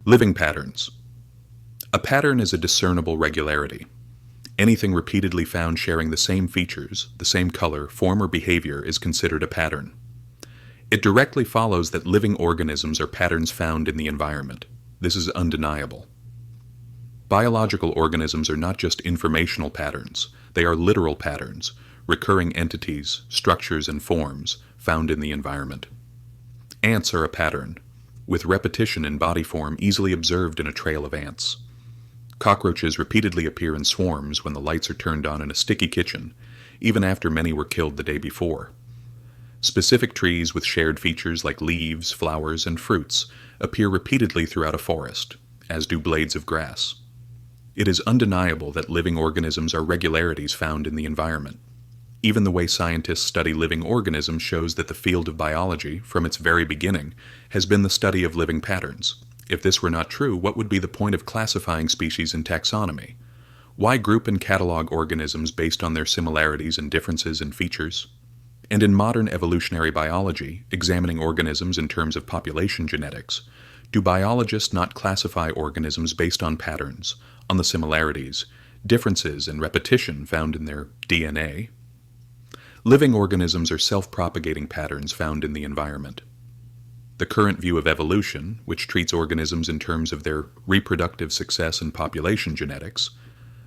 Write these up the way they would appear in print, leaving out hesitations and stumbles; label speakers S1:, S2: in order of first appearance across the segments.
S1: Living patterns. A pattern is a discernible regularity. Anything repeatedly found sharing the same features, the same color, form, or behavior is considered a pattern. It directly follows that living organisms are patterns found in the environment. This is undeniable. Biological organisms are not just informational patterns, they are literal patterns, recurring entities, structures, and forms found in the environment. Ants are a pattern, with repetition in body form easily observed in a trail of ants. Cockroaches repeatedly appear in swarms when the lights are turned on in a sticky kitchen, even after many were killed the day before. Specific trees with shared features like leaves, flowers, and fruits appear repeatedly throughout a forest, as do blades of grass. It is undeniable that living organisms are regularities found in the environment. Even the way scientists study living organisms shows that the field of biology, from its very beginning, has been the study of living patterns. If this were not true, what would be the point of classifying species in taxonomy? Why group and catalog organisms based on their similarities and differences in features? And in modern evolutionary biology, examining organisms in terms of population genetics, do biologists not classify organisms based on patterns, on the similarities, differences, and repetition found in their DNA? Living organisms are self-propagating patterns found in the environment. The current view of evolution, which treats organisms in terms of their reproductive success and population genetics,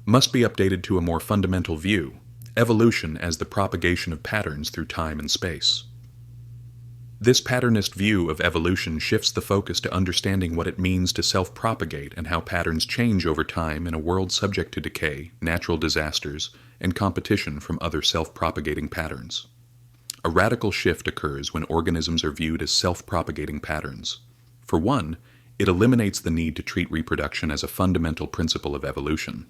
S1: must be updated to a more fundamental view, evolution as the propagation of patterns through time and space. This Patternist view of evolution shifts the focus to understanding what it means to self-propagate and how patterns change over time in a world subject to decay, natural disasters, and competition from other self-propagating patterns. A radical shift occurs when organisms are viewed as self-propagating patterns. For one, it eliminates the need to treat reproduction as a fundamental principle of evolution.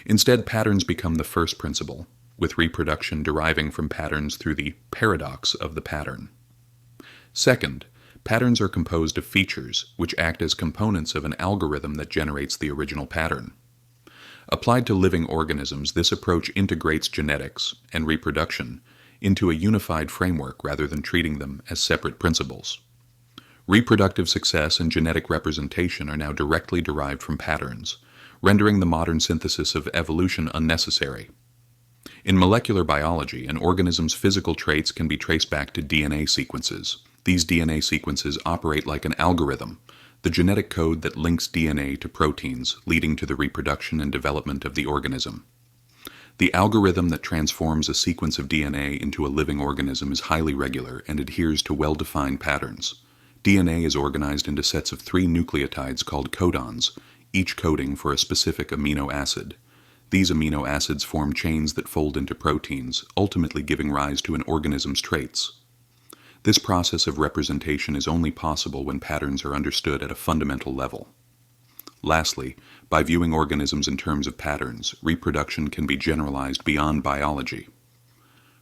S1: Instead, patterns become the first principle, with reproduction deriving from patterns through the paradox of the pattern. Second, patterns are composed of features, which act as components of an algorithm that generates the original pattern. Applied to living organisms, this approach integrates genetics and reproduction into a unified framework rather than treating them as separate principles. Reproductive success and genetic representation are now directly derived from patterns, rendering the modern synthesis of evolution unnecessary. In molecular biology, an organism's physical traits can be traced back to DNA sequences. These DNA sequences operate like an algorithm, the genetic code that links DNA to proteins, leading to the reproduction and development of the organism. The algorithm that transforms a sequence of DNA into a living organism is highly regular and adheres to well-defined patterns. DNA is organized into sets of 3 nucleotides called codons, each coding for a specific amino acid. These amino acids form chains that fold into proteins, ultimately giving rise to an organism's traits. This process of representation is only possible when patterns are understood at a fundamental level. Lastly, by viewing organisms in terms of patterns, reproduction can be generalized beyond biology.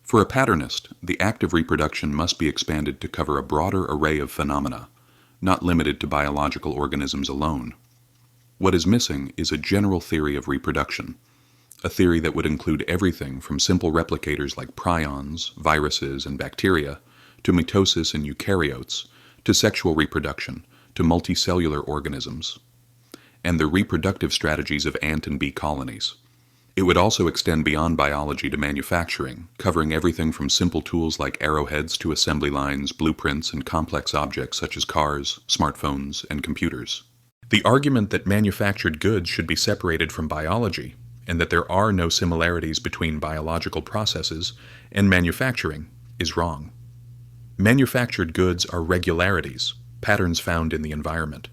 S1: For a patternist, the act of reproduction must be expanded to cover a broader array of phenomena, not limited to biological organisms alone. What is missing is a general theory of reproduction, a theory that would include everything from simple replicators like prions, viruses, and bacteria, to mitosis in eukaryotes, to sexual reproduction, to multicellular organisms, and the reproductive strategies of ant and bee colonies. It would also extend beyond biology to manufacturing, covering everything from simple tools like arrowheads to assembly lines, blueprints, and complex objects such as cars, smartphones, and computers. The argument that manufactured goods should be separated from biology, and that there are no similarities between biological processes and manufacturing, is wrong. Manufactured goods are regularities, patterns found in the environment.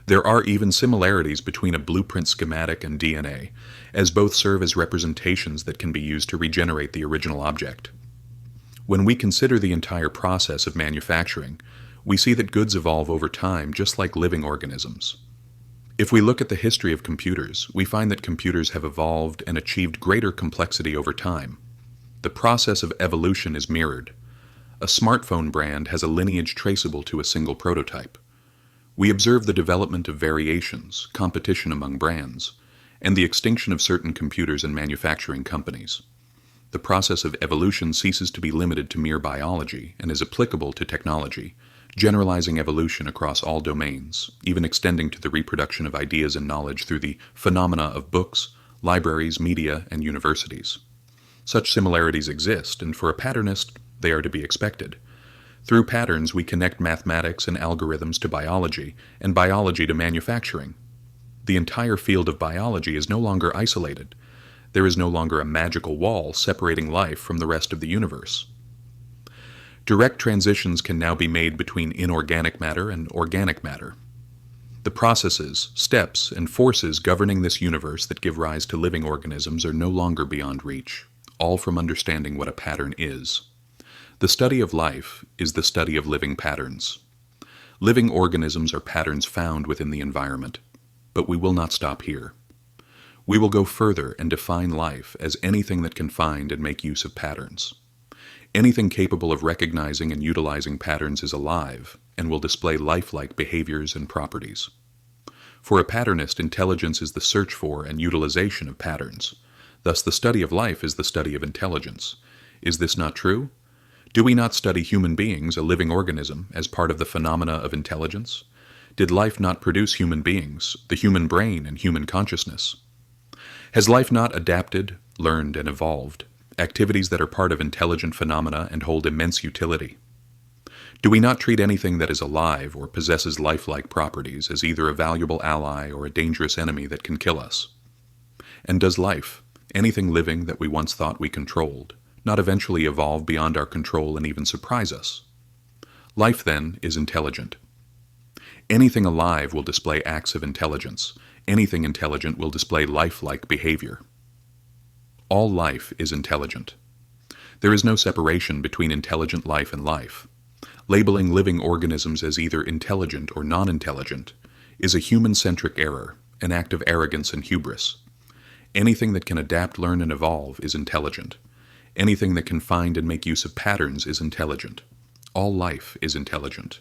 S1: There are even similarities between a blueprint schematic and DNA, as both serve as representations that can be used to regenerate the original object. When we consider the entire process of manufacturing, we see that goods evolve over time just like living organisms. If we look at the history of computers, we find that computers have evolved and achieved greater complexity over time. The process of evolution is mirrored. A smartphone brand has a lineage traceable to a single prototype. We observe the development of variations, competition among brands, and the extinction of certain computers and manufacturing companies. The process of evolution ceases to be limited to mere biology and is applicable to technology, generalizing evolution across all domains, even extending to the reproduction of ideas and knowledge through the phenomena of books, libraries, media, and universities. Such similarities exist, and for a patternist, they are to be expected. Through patterns, we connect mathematics and algorithms to biology, and biology to manufacturing. The entire field of biology is no longer isolated. There is no longer a magical wall separating life from the rest of the universe. Direct transitions can now be made between inorganic matter and organic matter. The processes, steps, and forces governing this universe that give rise to living organisms are no longer beyond reach, all from understanding what a pattern is. The study of life is the study of living patterns. Living organisms are patterns found within the environment, but we will not stop here. We will go further and define life as anything that can find and make use of patterns. Anything capable of recognizing and utilizing patterns is alive and will display lifelike behaviors and properties. For a patternist, intelligence is the search for and utilization of patterns. Thus, the study of life is the study of intelligence. Is this not true? Do we not study human beings, a living organism, as part of the phenomena of intelligence? Did life not produce human beings, the human brain and human consciousness? Has life not adapted, learned, and evolved, activities that are part of intelligent phenomena and hold immense utility? Do we not treat anything that is alive or possesses lifelike properties as either a valuable ally or a dangerous enemy that can kill us? And does life, anything living that we once thought we controlled, not eventually evolve beyond our control and even surprise us? Life, then, is intelligent. Anything alive will display acts of intelligence. Anything intelligent will display lifelike behavior. All life is intelligent. There is no separation between intelligent life and life. Labeling living organisms as either intelligent or non-intelligent is a human-centric error, an act of arrogance and hubris. Anything that can adapt, learn, and evolve is intelligent. Anything that can find and make use of patterns is intelligent. All life is intelligent.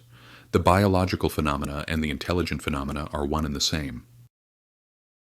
S1: The biological phenomena and the intelligent phenomena are one and the same.